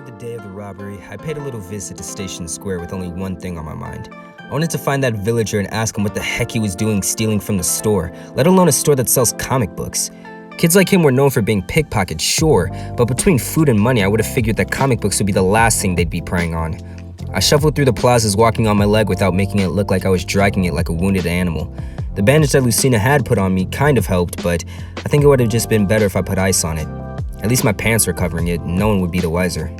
of the day of the robbery, I paid a little visit to Station Square with only one thing on my mind. I wanted to find that villager and ask him what the heck he was doing stealing from the store, let alone a store that sells comic books. Kids like him were known for being pickpockets, sure, but between food and money, I would have figured that comic books would be the last thing they'd be preying on. I shuffled through the plazas walking on my leg without making it look like I was dragging it like a wounded animal. The bandage that Lucina had put on me kind of helped, but I think it would have just been better if I put ice on it. At least my pants were covering it, and no one would be the wiser.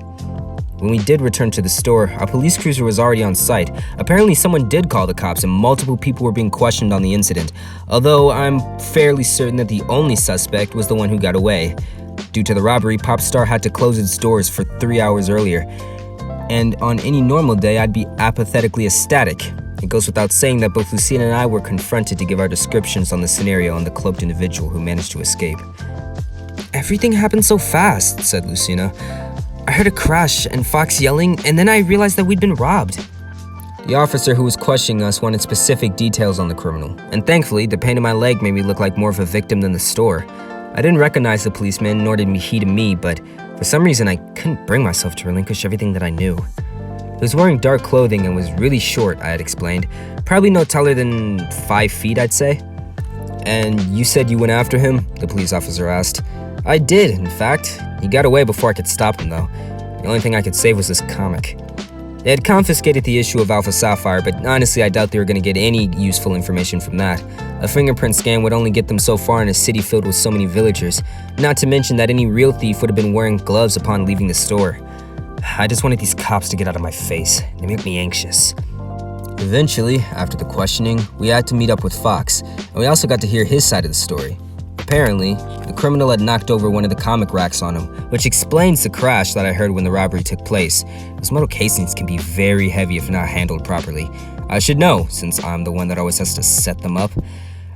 When we did return to the store, our police cruiser was already on site. Apparently someone did call the cops and multiple people were being questioned on the incident, although I'm fairly certain that the only suspect was the one who got away. Due to the robbery, Popstar had to close its doors for 3 hours earlier, and on any normal day I'd be apathetically ecstatic. It goes without saying that both Lucina and I were confronted to give our descriptions on the scenario on the cloaked individual who managed to escape. "Everything happened so fast," said Lucina. "I heard a crash and Fox yelling, and then I realized that we'd been robbed." The officer who was questioning us wanted specific details on the criminal, and thankfully, the pain in my leg made me look like more of a victim than the store. I didn't recognize the policeman, nor did he to me, but for some reason I couldn't bring myself to relinquish everything that I knew. He was wearing dark clothing and was really short, I had explained. Probably no taller than 5 feet, I'd say. "And you said you went after him?" the police officer asked. "I did, in fact. He got away before I could stop him, though. The only thing I could save was this comic." They had confiscated the issue of Alpha Sapphire, but honestly I doubt they were going to get any useful information from that. A fingerprint scan would only get them so far in a city filled with so many villagers, not to mention that any real thief would have been wearing gloves upon leaving the store. I just wanted these cops to get out of my face. They make me anxious. Eventually, after the questioning, we had to meet up with Fox, and we also got to hear his side of the story. Apparently, the criminal had knocked over one of the comic racks on him, which explains the crash that I heard when the robbery took place. Those metal casings can be very heavy if not handled properly. I should know, since I'm the one that always has to set them up.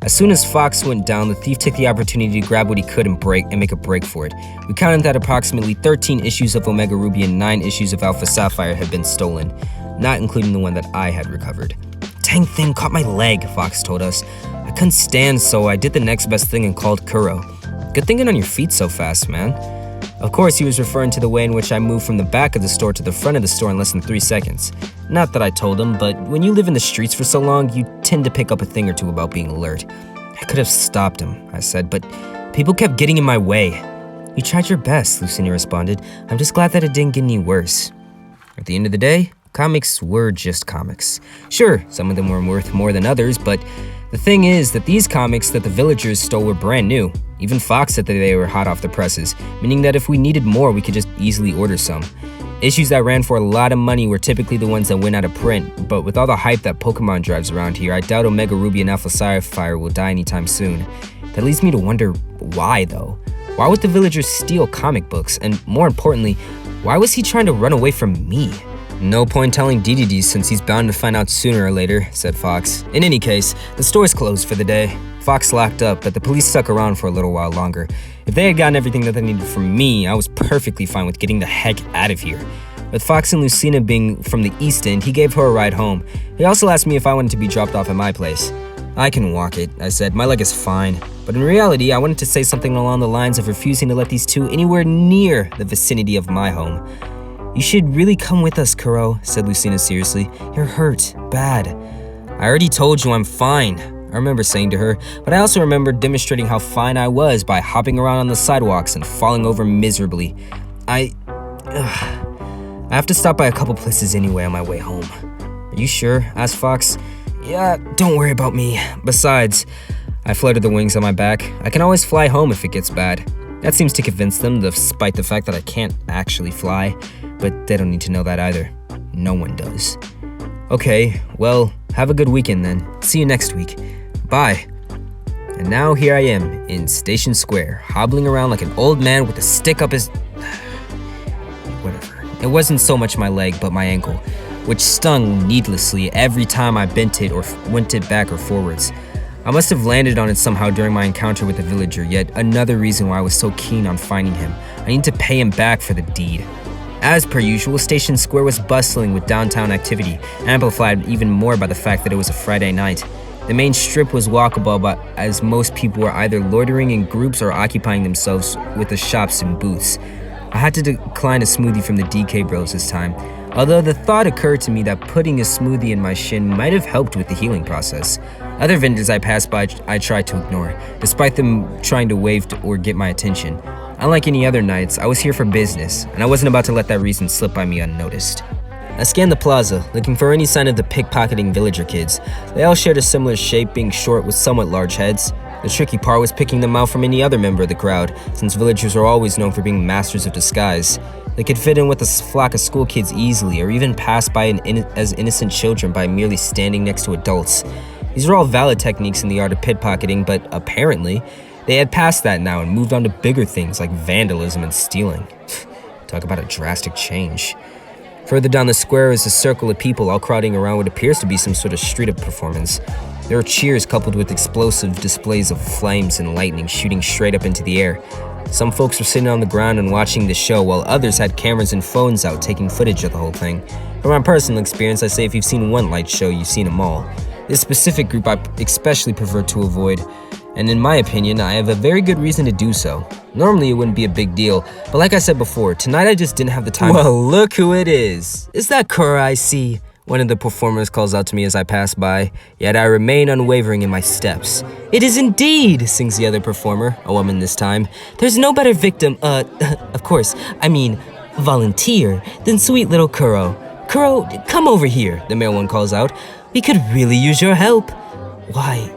As soon as Fox went down, the thief took the opportunity to grab what he could and make a break for it. We counted that approximately 13 issues of Omega Ruby and 9 issues of Alpha Sapphire had been stolen, not including the one that I had recovered. "Dang thing caught my leg," Fox told us. "I couldn't stand, so I did the next best thing and called Kuro. Good thing you're on your feet so fast, man." Of course, he was referring to the way in which I moved from the back of the store to the front of the store in less than 3 seconds. Not that I told him, but when you live in the streets for so long, you tend to pick up a thing or two about being alert. "I could have stopped him," I said, "but people kept getting in my way." "You tried your best," Lucina responded. "I'm just glad that it didn't get any worse." At the end of the day, comics were just comics. Sure, some of them were worth more than others, but the thing is that these comics that the villagers stole were brand new. Even Fox said that they were hot off the presses, meaning that if we needed more, we could just easily order some. Issues that ran for a lot of money were typically the ones that went out of print, but with all the hype that Pokemon drives around here, I doubt Omega Ruby and Alpha Sapphire will die anytime soon. That leads me to wonder why, though. Why would the villagers steal comic books? And more importantly, why was he trying to run away from me? "No point telling DDD since he's bound to find out sooner or later," said Fox. In any case, the store's closed for the day. Fox locked up, but the police stuck around for a little while longer. If they had gotten everything that they needed from me, I was perfectly fine with getting the heck out of here. With Fox and Lucina being from the East End, he gave her a ride home. He also asked me if I wanted to be dropped off at my place. "I can walk it," I said. "My leg is fine." But in reality, I wanted to say something along the lines of refusing to let these two anywhere near the vicinity of my home. "You should really come with us, Kuro," said Lucina seriously. "You're hurt. Bad." "I already told you I'm fine," I remember saying to her, but I also remember demonstrating how fine I was by hopping around on the sidewalks and falling over miserably. I have to stop by a couple places anyway on my way home." "Are you sure?" asked Fox. "Yeah, don't worry about me. Besides," I fluttered the wings on my back, "I can always fly home if it gets bad." That seems to convince them, despite the fact that I can't actually fly. But they don't need to know that either. No one does. "Okay, well, have a good weekend then. See you next week. Bye." And now here I am in Station Square, hobbling around like an old man with a stick up his... Whatever. It wasn't so much my leg, but my ankle, which stung needlessly every time I bent it or went it back or forwards. I must have landed on it somehow during my encounter with the villager, yet another reason why I was so keen on finding him. I need to pay him back for the deed. As per usual, Station Square was bustling with downtown activity, amplified even more by the fact that it was a Friday night. The main strip was walkable, but as most people were either loitering in groups or occupying themselves with the shops and booths. I had to decline a smoothie from the DK Bros this time, although the thought occurred to me that putting a smoothie in my shin might have helped with the healing process. Other vendors I passed by I tried to ignore, despite them trying to wave or get my attention. Unlike any other nights, I was here for business, and I wasn't about to let that reason slip by me unnoticed. I scanned the plaza, looking for any sign of the pickpocketing villager kids. They all shared a similar shape, being short with somewhat large heads. The tricky part was picking them out from any other member of the crowd, since villagers are always known for being masters of disguise. They could fit in with a flock of school kids easily, or even pass by as innocent children by merely standing next to adults. These are all valid techniques in the art of pickpocketing, but apparently, they had passed that now and moved on to bigger things like vandalism and stealing. Talk about a drastic change. Further down the square is a circle of people all crowding around what appears to be some sort of street performance. There are cheers coupled with explosive displays of flames and lightning shooting straight up into the air. Some folks were sitting on the ground and watching the show, while others had cameras and phones out taking footage of the whole thing. From my personal experience, I say if you've seen one light show, you've seen them all. This specific group I especially prefer to avoid, and in my opinion, I have a very good reason to do so. Normally it wouldn't be a big deal, but like I said before, tonight I just didn't have the time. Well, look who it is. Is that Kura I see? One of the performers calls out to me as I pass by, yet I remain unwavering in my steps. It is indeed, sings the other performer, a woman this time. There's no better victim, of course, volunteer, than sweet little Kuro. Kuro, come over here, the male one calls out. We could really use your help. Why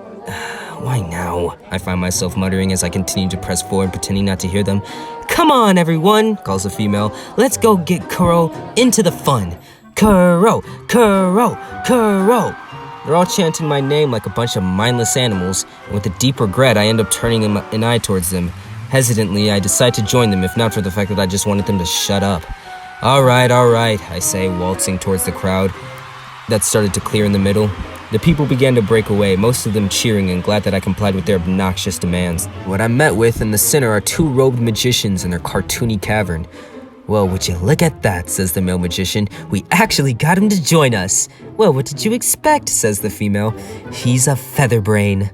now? I find myself muttering as I continue to press forward, pretending not to hear them. Come on, everyone, calls the female. Let's go get Kuro into the fun. Kuro, Kuro, Kuro. They're all chanting my name like a bunch of mindless animals, and with a deep regret, I end up turning an eye towards them. Hesitantly, I decide to join them, if not for the fact that I just wanted them to shut up. All right, I say, waltzing towards the crowd that started to clear in the middle. The people began to break away, most of them cheering and glad that I complied with their obnoxious demands. What I'm met with in the center are two robed magicians in their cartoony cavern. Well, would you look at that, says the male magician. We actually got him to join us. Well, what did you expect, says the female. He's a featherbrain.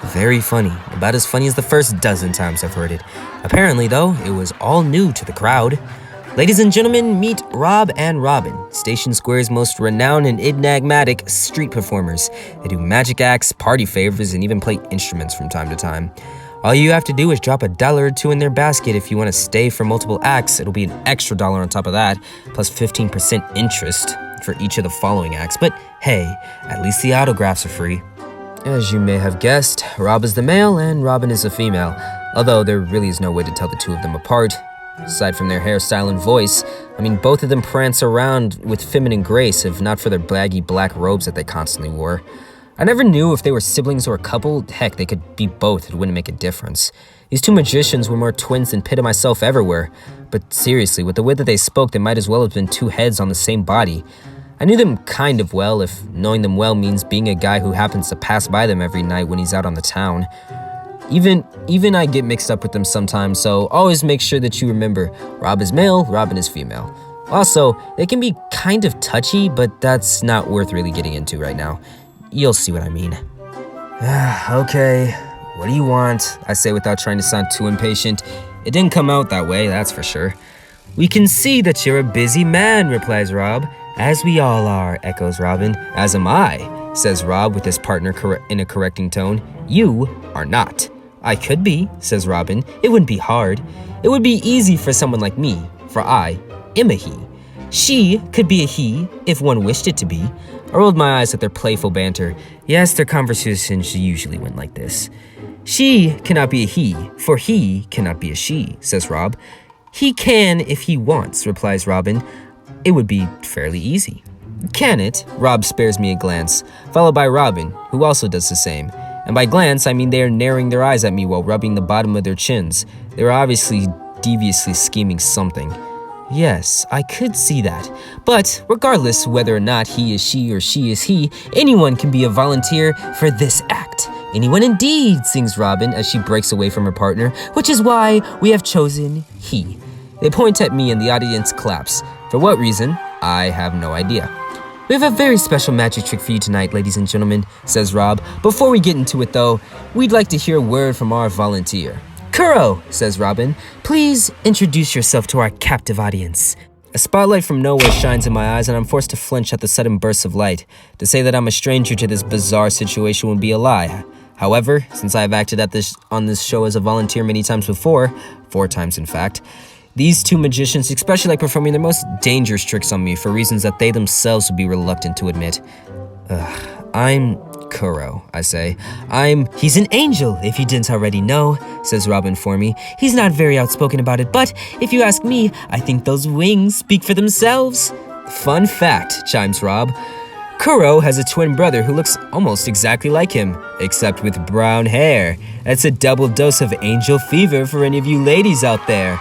Very funny. About as funny as the first dozen times I've heard it. Apparently, though, it was all new to the crowd. Ladies and gentlemen, meet Rob and Robin, Station Square's most renowned and enigmatic street performers. They do magic acts, party favors, and even play instruments from time to time. All you have to do is drop $1 or $2 in their basket if you want to stay for multiple acts. It'll be an extra $1 on top of that, plus 15% interest for each of the following acts. But hey, at least the autographs are free. As you may have guessed, Rob is the male and Robin is the female, although there really is no way to tell the two of them apart. Aside from their hairstyle and voice, both of them prance around with feminine grace, if not for their baggy black robes that they constantly wore. I never knew if they were siblings or a couple. Heck, they could be both, it wouldn't make a difference. These two magicians were more twins than Pit and myself ever were. But seriously, with the way that they spoke, they might as well have been two heads on the same body. I knew them kind of well, if knowing them well means being a guy who happens to pass by them every night when he's out on the town. Even I get mixed up with them sometimes, so always make sure that you remember, Rob is male, Robin is female. Also, they can be kind of touchy, but that's not worth really getting into right now. You'll see what I mean. Okay, what do you want? I say without trying to sound too impatient. It didn't come out that way, that's for sure. We can see that you're a busy man, replies Rob. As we all are, echoes Robin. As am I, says Rob with his partner in a correcting tone. You are not. I could be, says Robin. It wouldn't be hard. It would be easy for someone like me, for I am a he. She could be a he, if one wished it to be. I rolled my eyes at their playful banter. Yes, their conversations usually went like this. She cannot be a he, for he cannot be a she, says Rob. He can if he wants, replies Robin. It would be fairly easy. Can it? Rob spares me a glance, followed by Robin, who also does the same. And by glance, I mean they are narrowing their eyes at me while rubbing the bottom of their chins. They are obviously deviously scheming something. Yes, I could see that. But regardless whether or not he is she or she is he, anyone can be a volunteer for this act. Anyone indeed, sings Robin as she breaks away from her partner, which is why we have chosen he. They point at me and the audience claps. For what reason, I have no idea. We have a very special magic trick for you tonight, ladies and gentlemen, says Rob. Before we get into it, though, we'd like to hear a word from our volunteer. Kuro, says Robin, please introduce yourself to our captive audience. A spotlight from nowhere shines in my eyes, and I'm forced to flinch at the sudden bursts of light. To say that I'm a stranger to this bizarre situation would be a lie. However, since I have acted on this show as a volunteer many times before, 4 times in fact, these 2 magicians especially like performing their most dangerous tricks on me for reasons that they themselves would be reluctant to admit. I'm Kuro, I say. He's an angel, if you didn't already know, says Robin for me. He's not very outspoken about it, but if you ask me, I think those wings speak for themselves. Fun fact, chimes Rob. Kuro has a twin brother who looks almost exactly like him, except with brown hair. That's a double dose of angel fever for any of you ladies out there.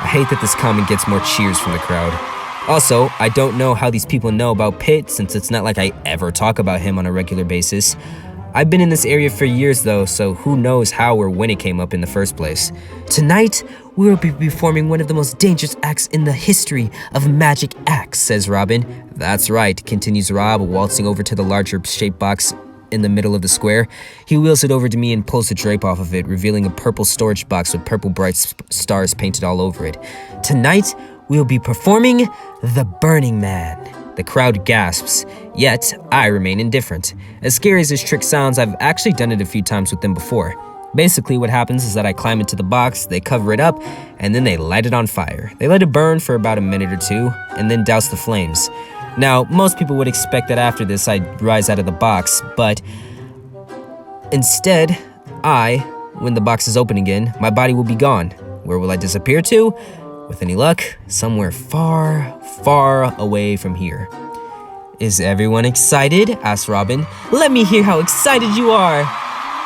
I hate that this comment gets more cheers from the crowd. Also, I don't know how these people know about Pitt, since it's not like I ever talk about him on a regular basis. I've been in this area for years though, so who knows how or when it came up in the first place. Tonight, we will be performing one of the most dangerous acts in the history of magic acts, says Robin. That's right, continues Rob, waltzing over to the larger shaped box in the middle of the square. He wheels it over to me and pulls the drape off of it, revealing a purple storage box with purple bright stars painted all over it. Tonight, we'll be performing The Burning Man. The crowd gasps, yet I remain indifferent. As scary as this trick sounds, I've actually done it a few times with them before. Basically, what happens is that I climb into the box, they cover it up, and then they light it on fire. They let it burn for about a minute or 2, and then douse the flames. Now, most people would expect that after this I'd rise out of the box, but instead, when the box is open again, my body will be gone. Where will I disappear to? With any luck, somewhere far, far away from here. Is everyone excited? Asks Robin. Let me hear how excited you are.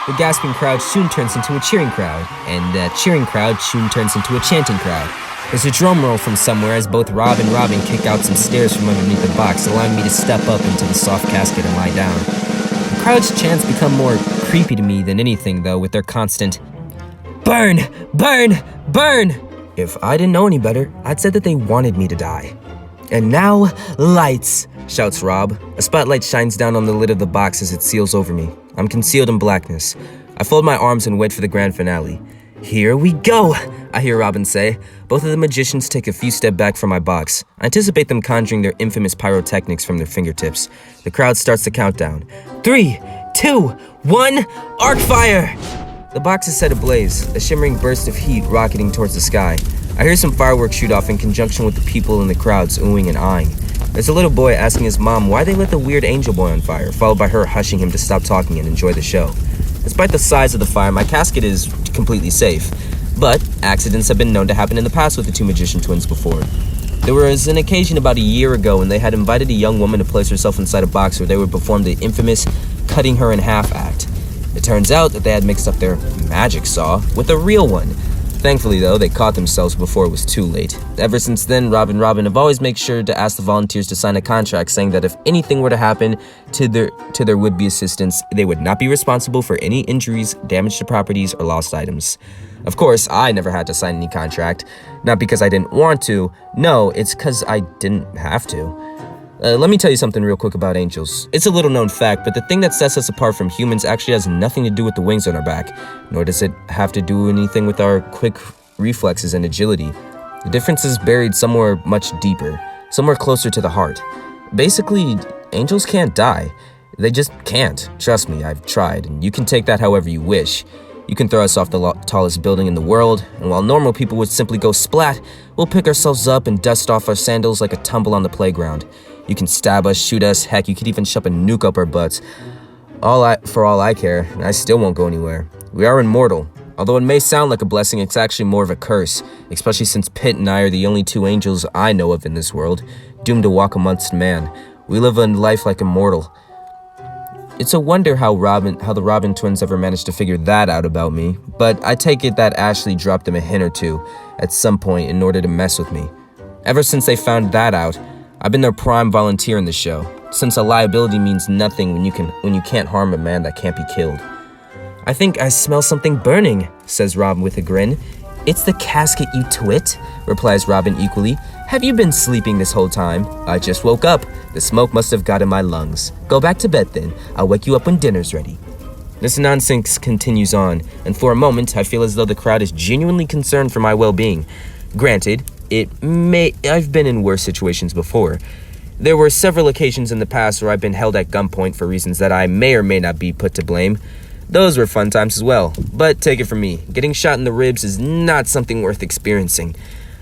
The gasping crowd soon turns into a cheering crowd, and that cheering crowd soon turns into a chanting crowd. There's a drum roll from somewhere as both Rob and Robin kick out some stairs from underneath the box, allowing me to step up into the soft casket and lie down. The crowd's chants become more creepy to me than anything, though, with their constant, burn, burn, burn. If I didn't know any better, I'd said that they wanted me to die. And now, lights, shouts Rob. A spotlight shines down on the lid of the box as it seals over me. I'm concealed in blackness. I fold my arms and wait for the grand finale. Here we go, I hear Robin say. Both of the magicians take a few steps back from my box. I anticipate them conjuring their infamous pyrotechnics from their fingertips. The crowd starts the countdown. 3, 2, 1, arc fire! The box is set ablaze, a shimmering burst of heat rocketing towards the sky. I hear some fireworks shoot off in conjunction with the people in the crowds oohing and eyeing. There's a little boy asking his mom why they lit the weird angel boy on fire, followed by her hushing him to stop talking and enjoy the show. Despite the size of the fire, my casket is completely safe. But accidents have been known to happen in the past with the 2 magician twins before. There was an occasion about a year ago when they had invited a young woman to place herself inside a box where they would perform the infamous cutting her in half act. It turns out that they had mixed up their magic saw with a real one. Thankfully, though, they caught themselves before it was too late. Ever since then, Rob and Robin have always made sure to ask the volunteers to sign a contract saying that if anything were to happen to their would-be assistants, they would not be responsible for any injuries, damage to properties, or lost items. Of course, I never had to sign any contract. Not because I didn't want to. No, it's because I didn't have to. Let me tell you something real quick about angels. It's a little known fact, but the thing that sets us apart from humans actually has nothing to do with the wings on our back, nor does it have to do anything with our quick reflexes and agility. The difference is buried somewhere much deeper, somewhere closer to the heart. Basically, angels can't die. They just can't. Trust me, I've tried, and you can take that however you wish. You can throw us off the tallest building in the world, and while normal people would simply go splat, we'll pick ourselves up and dust off our sandals like a tumble on the playground. You can stab us, shoot us, heck, you could even shove a nuke up our butts. For all I care, I still won't go anywhere. We are immortal. Although it may sound like a blessing, it's actually more of a curse, especially since Pitt and I are the only 2 angels I know of in this world, doomed to walk amongst man. We live a life like immortal. It's a wonder how the Robin twins ever managed to figure that out about me, but I take it that Ashley dropped them a hint or 2 at some point in order to mess with me. Ever since they found that out, I've been their prime volunteer in the show, since a liability means nothing when you can't harm a man that can't be killed. I think I smell something burning, says Robin with a grin. It's the casket, you twit, replies Robin equally. Have you been sleeping this whole time? I just woke up. The smoke must have got in my lungs. Go back to bed then. I'll wake you up when dinner's ready. This nonsense continues on, and for a moment, I feel as though the crowd is genuinely concerned for my well-being. Granted, I've been in worse situations before. There were several occasions in the past where I've been held at gunpoint for reasons that I may or may not be put to blame. Those were fun times as well, but take it from me, getting shot in the ribs is not something worth experiencing.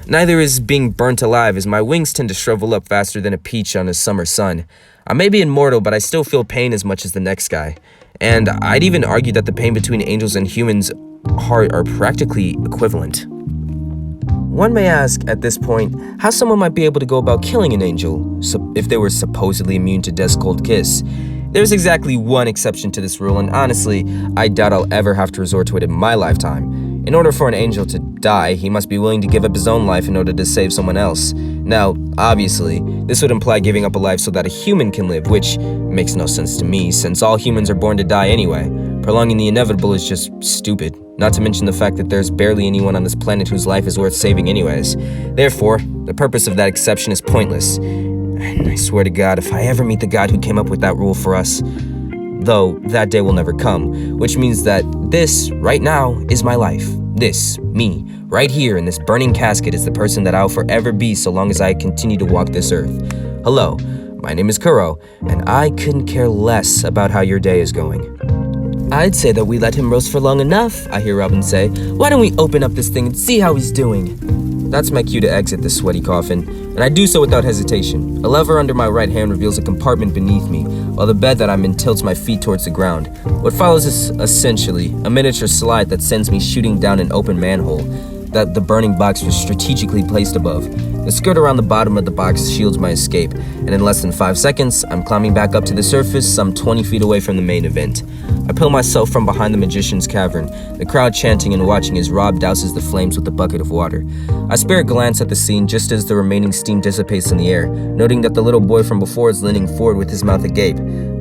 Neither is being burnt alive, as my wings tend to shrivel up faster than a peach on a summer sun. I may be immortal, but I still feel pain as much as the next guy. And I'd even argue that the pain between angels and humans are practically equivalent. One may ask, at this point, how someone might be able to go about killing an angel if they were supposedly immune to death's cold kiss. There's exactly one exception to this rule, and honestly, I doubt I'll ever have to resort to it in my lifetime. In order for an angel to die, he must be willing to give up his own life in order to save someone else. Now, obviously, this would imply giving up a life so that a human can live, which makes no sense to me, since all humans are born to die anyway. Prolonging the inevitable is just stupid, not to mention the fact that there's barely anyone on this planet whose life is worth saving anyways. Therefore, the purpose of that exception is pointless. And I swear to God, if I ever meet the God who came up with that rule for us, though that day will never come, which means that this, right now, is my life. This, me, right here in this burning casket is the person that I'll forever be so long as I continue to walk this earth. Hello, my name is Kuro, and I couldn't care less about how your day is going. I'd say that we let him roast for long enough, I hear Robin say. Why don't we open up this thing and see how he's doing? That's my cue to exit the sweaty coffin, and I do so without hesitation. A lever under my right hand reveals a compartment beneath me, while the bed that I'm in tilts my feet towards the ground. What follows is essentially a miniature slide that sends me shooting down an open manhole that the burning box was strategically placed above. The skirt around the bottom of the box shields my escape, and in less than 5 seconds, I'm climbing back up to the surface some 20 feet away from the main event. I pull myself from behind the magician's cavern, the crowd chanting and watching as Rob douses the flames with a bucket of water. I spare a glance at the scene just as the remaining steam dissipates in the air, noting that the little boy from before is leaning forward with his mouth agape.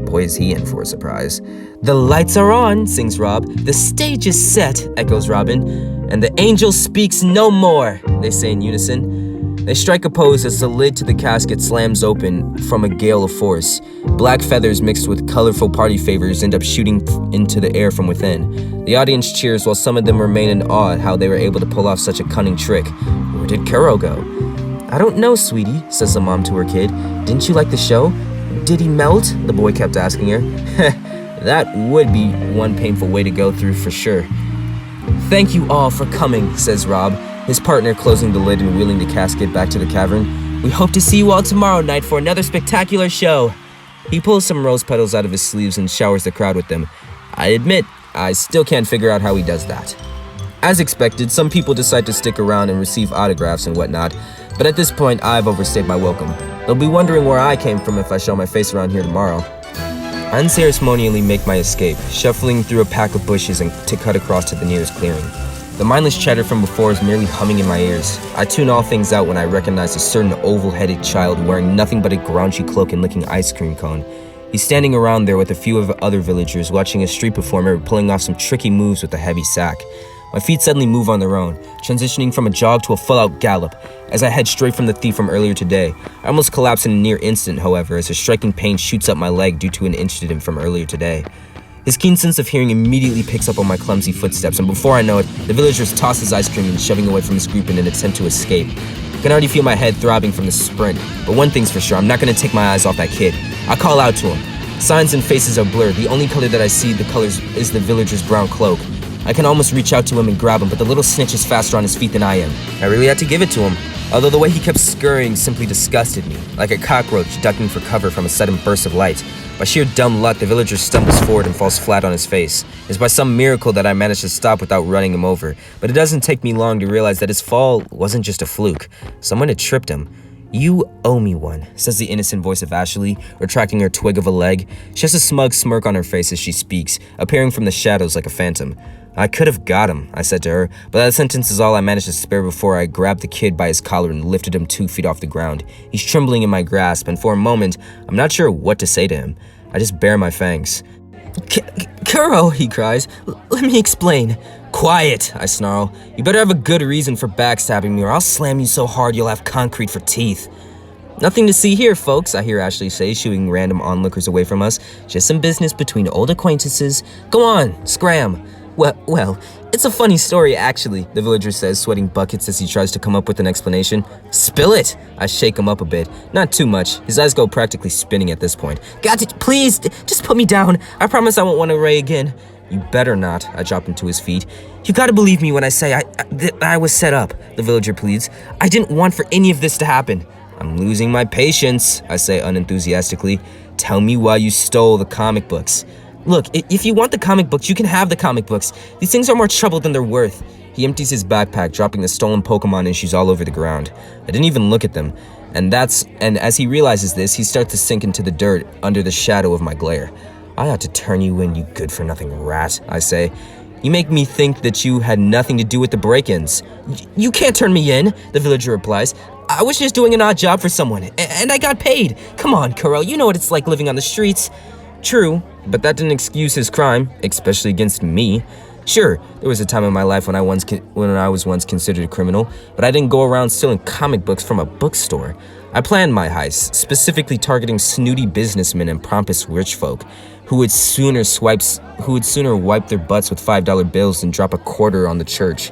Boy, is he in for a surprise. "The lights are on," sings Rob. "The stage is set," echoes Robin. "And the angel speaks no more," they say in unison. They strike a pose as the lid to the casket slams open from a gale of force. Black feathers mixed with colorful party favors end up shooting into the air from within. The audience cheers while some of them remain in awe at how they were able to pull off such a cunning trick. Where did Kuro go? "I don't know, sweetie," says the mom to her kid. "Didn't you like the show? Did he melt?" the boy kept asking her. That would be one painful way to go through for sure. "Thank you all for coming," says Rob, his partner closing the lid and wheeling the casket back to the cavern. "We hope to see you all tomorrow night for another spectacular show." He pulls some rose petals out of his sleeves and showers the crowd with them. I admit, I still can't figure out how he does that. As expected, some people decide to stick around and receive autographs and whatnot, but at this point, I've overstayed my welcome. They'll be wondering where I came from if I show my face around here tomorrow. I unceremonially make my escape, shuffling through a pack of bushes and to cut across to the nearest clearing. The mindless chatter from before is merely humming in my ears. I tune all things out when I recognize a certain oval-headed child wearing nothing but a grouchy cloak and licking ice cream cone. He's standing around there with a few of other villagers watching a street performer pulling off some tricky moves with a heavy sack. My feet suddenly move on their own, transitioning from a jog to a full-out gallop as I head straight from the thief from earlier today. I almost collapse in a near instant, however, as a striking pain shoots up my leg due to an incident from earlier today. His keen sense of hearing immediately picks up on my clumsy footsteps, and before I know it, the villagers toss his ice cream and shoving away from his group in an attempt to escape. I can already feel my head throbbing from the sprint, but one thing's for sure, I'm not gonna take my eyes off that kid. I call out to him. Signs and faces are blurred. The only color that I see is the villager's brown cloak. I can almost reach out to him and grab him, but the little snitch is faster on his feet than I am. I really had to give it to him, although the way he kept scurrying simply disgusted me, like a cockroach ducking for cover from a sudden burst of light. By sheer dumb luck, the villager stumbles forward and falls flat on his face. It's by some miracle that I managed to stop without running him over, but it doesn't take me long to realize that his fall wasn't just a fluke. Someone had tripped him. "You owe me one," says the innocent voice of Ashley, retracting her twig of a leg. She has a smug smirk on her face as she speaks, appearing from the shadows like a phantom. "I could have got him," I said to her, but that sentence is all I managed to spare before I grabbed the kid by his collar and lifted him 2 feet off the ground. He's trembling in my grasp, and for a moment, I'm not sure what to say to him. I just bare my fangs. "Kuro," he cries. "Let me explain." "Quiet," I snarl. "You better have a good reason for backstabbing me or I'll slam you so hard you'll have concrete for teeth." Nothing to see here, folks, I hear Ashley say, shooing random onlookers away from us. Just some business between old acquaintances. Go on, scram. Well, it's a funny story, actually, the villager says, sweating buckets as he tries to come up with an explanation. Spill it! I shake him up a bit. Not too much. His eyes go practically spinning at this point. Got it, please, just put me down. I promise I won't want to ray again. You better not, I drop him to his feet. You gotta believe me when I say I was set up, the villager pleads. I didn't want for any of this to happen. I'm losing my patience, I say unenthusiastically. Tell me why you stole the comic books. Look, if you want the comic books, you can have the comic books. These things are more trouble than they're worth. He empties his backpack, dropping the stolen Pokemon issues all over the ground. I didn't even look at them. And as he realizes this, he starts to sink into the dirt under the shadow of my glare. I ought to turn you in, you good-for-nothing rat, I say. You make me think that you had nothing to do with the break-ins. You can't turn me in, the villager replies. I was just doing an odd job for someone, and I got paid. Come on, Kuro, you know what it's like living on the streets. True, but that didn't excuse his crime, especially against me. Sure, there was a time in my life when I was once considered a criminal, but I didn't go around stealing comic books from a bookstore. I planned my heist, specifically targeting snooty businessmen and pompous rich folk who would sooner wipe their butts with $5 bills than drop a quarter on the church.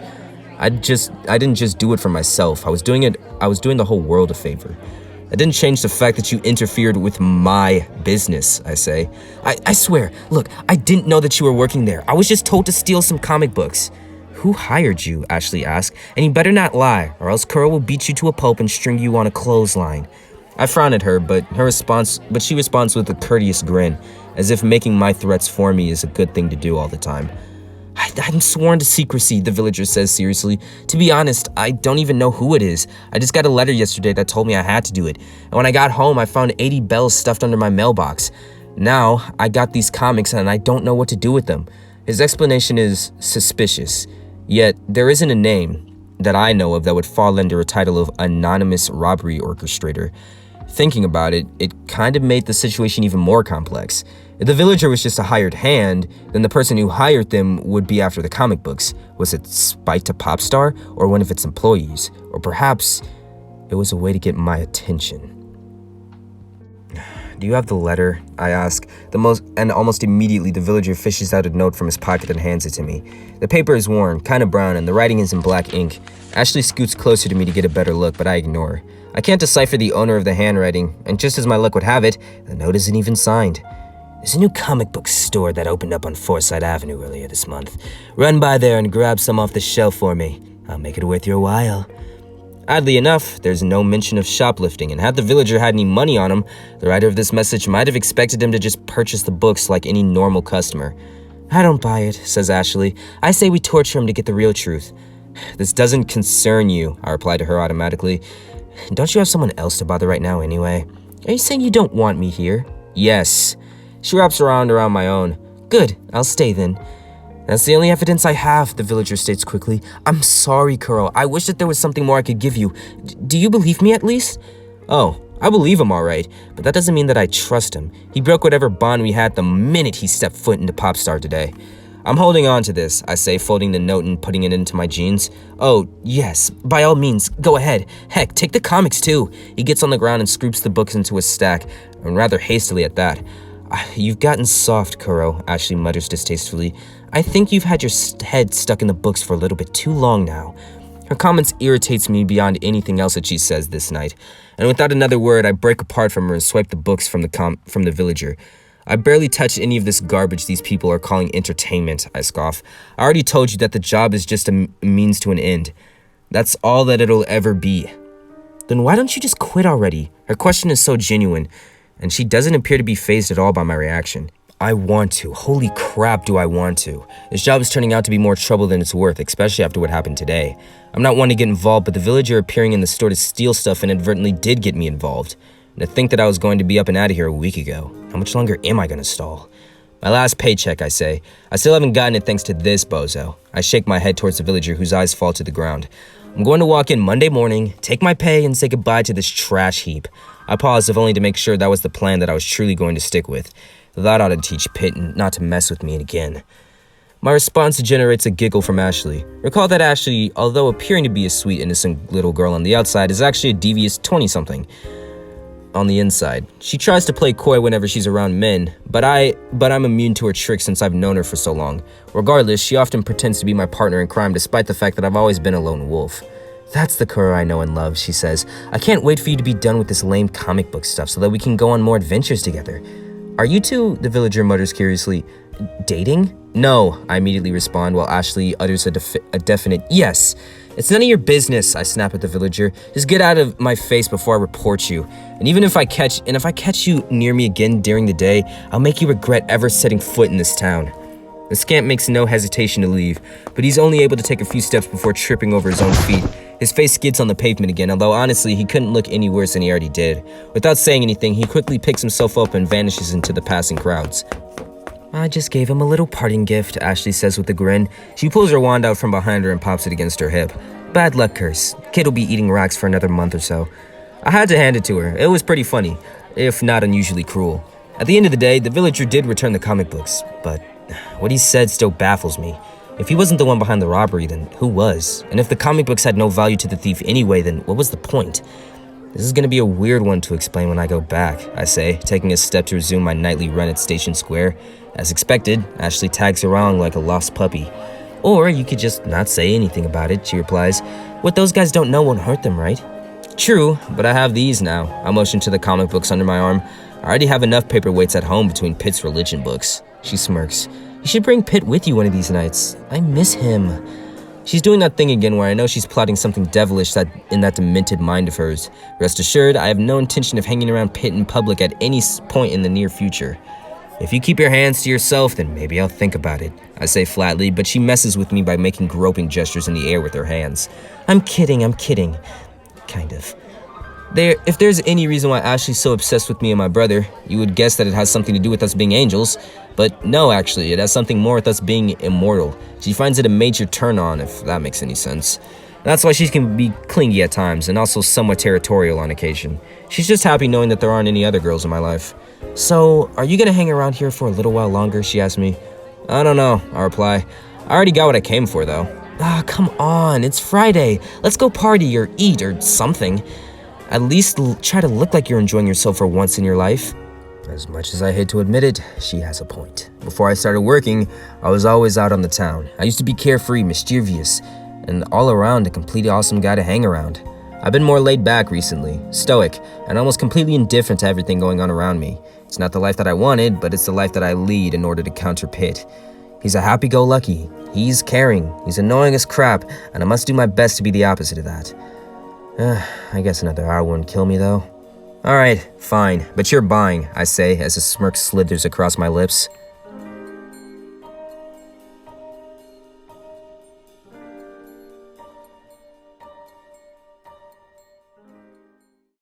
I didn't just do it for myself. I was doing the whole world a favor. It didn't change the fact that you interfered with my business, I say. I swear, look, I didn't know that you were working there. I was just told to steal some comic books. Who hired you? Ashley asked. And you better not lie, or else Kuro will beat you to a pulp and string you on a clothesline. I frown at her, but she responds with a courteous grin, as if making my threats for me is a good thing to do all the time. I'm sworn to secrecy, the villager says seriously. To be honest, I don't even know who it is. I just got a letter yesterday that told me I had to do it. And when I got home, I found 80 bells stuffed under my mailbox. Now, I got these comics and I don't know what to do with them. His explanation is suspicious. Yet, there isn't a name that I know of that would fall under a title of anonymous robbery orchestrator. Thinking about it, it kind of made the situation even more complex. If the villager was just a hired hand, then the person who hired them would be after the comic books. Was it spite to Popstar or one of its employees? Or perhaps it was a way to get my attention. Do you have the letter? I ask. Almost immediately the villager fishes out a note from his pocket and hands it to me. The paper is worn, kind of brown, and the writing is in black ink. Ashley scoots closer to me to get a better look, but I ignore her. I can't decipher the owner of the handwriting, and just as my luck would have it, the note isn't even signed. There's a new comic book store that opened up on Forsyth Avenue earlier this month. Run by there and grab some off the shelf for me. I'll make it worth your while. Oddly enough, there's no mention of shoplifting, and had the villager had any money on him, the writer of this message might have expected him to just purchase the books like any normal customer. I don't buy it, says Ashley. I say we torture him to get the real truth. This doesn't concern you, I reply to her automatically. Don't you have someone else to bother right now anyway? Are you saying you don't want me here? Yes. She wraps her arm around my own. Good, I'll stay then. That's the only evidence I have, the villager states quickly. I'm sorry, Kuro. I wish that there was something more I could give you. Do you believe me at least? Oh, I believe him all right, but that doesn't mean that I trust him. He broke whatever bond we had the minute he stepped foot into Popstar today. I'm holding on to this, I say, folding the note and putting it into my jeans. Oh, yes, by all means, go ahead. Heck, take the comics too. He gets on the ground and scoops the books into a stack, and rather hastily at that. You've gotten soft, Kuro, Ashley mutters distastefully. I think you've had your head stuck in the books for a little bit too long now. Her comments irritates me beyond anything else that she says this night, and without another word, I break apart from her and swipe the books from the villager. I barely touched any of this garbage these people are calling entertainment, I scoff. I already told you that the job is just a means to an end. That's all that it'll ever be. Then why don't you just quit already? Her question is so genuine, and she doesn't appear to be fazed at all by my reaction. I want to. Holy crap, do I want to. This job is turning out to be more trouble than it's worth, especially after what happened today. I'm not one to get involved, but the villager appearing in the store to steal stuff inadvertently did get me involved. And to think that I was going to be up and out of here a week ago. How much longer am I going to stall? My last paycheck, I say. I still haven't gotten it thanks to this bozo. I shake my head towards the villager whose eyes fall to the ground. I'm going to walk in Monday morning, take my pay, and say goodbye to this trash heap. I paused if only to make sure that was the plan that I was truly going to stick with. That ought to teach Pitt not to mess with me again. My response generates a giggle from Ashley. Recall that Ashley, although appearing to be a sweet, innocent little girl on the outside, is actually a devious 20-something. on the inside. She tries to play coy whenever she's around men, but I'm immune to her tricks since I've known her for so long. Regardless, she often pretends to be my partner in crime despite the fact that I've always been a lone wolf. That's the Kuro I know and love, she says. I can't wait for you to be done with this lame comic book stuff so that we can go on more adventures together. Are you two, the villager mutters curiously, dating? No, I immediately respond while Ashley utters a definite yes. It's none of your business, I snap at the villager. Just get out of my face before I report you. And even if I catch you near me again during the day, I'll make you regret ever setting foot in this town. The scamp makes no hesitation to leave, but he's only able to take a few steps before tripping over his own feet. His face skids on the pavement again, although honestly, he couldn't look any worse than he already did. Without saying anything, he quickly picks himself up and vanishes into the passing crowds. I just gave him a little parting gift, Ashley says with a grin. She pulls her wand out from behind her and pops it against her hip. Bad luck curse. Kid will be eating racks for another month or so. I had to hand it to her. It was pretty funny, if not unusually cruel. At the end of the day, the villager did return the comic books, but what he said still baffles me. If he wasn't the one behind the robbery, then who was? And if the comic books had no value to the thief anyway, then what was the point? This is gonna be a weird one to explain when I go back, I say, taking a step to resume my nightly run at Station Square. As expected, Ashley tags along like a lost puppy. Or you could just not say anything about it, she replies. What those guys don't know won't hurt them, right? True, but I have these now. I motion to the comic books under my arm. I already have enough paperweights at home between Pitt's religion books. She smirks. You should bring Pitt with you one of these nights. I miss him. She's doing that thing again where I know she's plotting something devilish in that demented mind of hers. Rest assured, I have no intention of hanging around Pitt in public at any point in the near future. If you keep your hands to yourself, then maybe I'll think about it, I say flatly, but she messes with me by making groping gestures in the air with her hands. I'm kidding. Kind of. If there's any reason why Ashley's so obsessed with me and my brother, you would guess that it has something to do with us being angels. But no, actually, it has something more with us being immortal. She finds it a major turn-on, if that makes any sense. That's why she can be clingy at times, and also somewhat territorial on occasion. She's just happy knowing that there aren't any other girls in my life. So, are you gonna hang around here for a little while longer, she asks me. I don't know, I reply. I already got what I came for, though. Come on, it's Friday. Let's go party or eat or something. At least try to look like you're enjoying yourself for once in your life. As much as I hate to admit it, she has a point. Before I started working, I was always out on the town. I used to be carefree, mischievous, and all around a completely awesome guy to hang around. I've been more laid back recently, stoic, and almost completely indifferent to everything going on around me. It's not the life that I wanted, but it's the life that I lead in order to counter Pitt. He's a happy-go-lucky, he's caring, he's annoying as crap, and I must do my best to be the opposite of that. I guess another hour wouldn't kill me, though. Alright, fine, but you're buying, I say as a smirk slithers across my lips.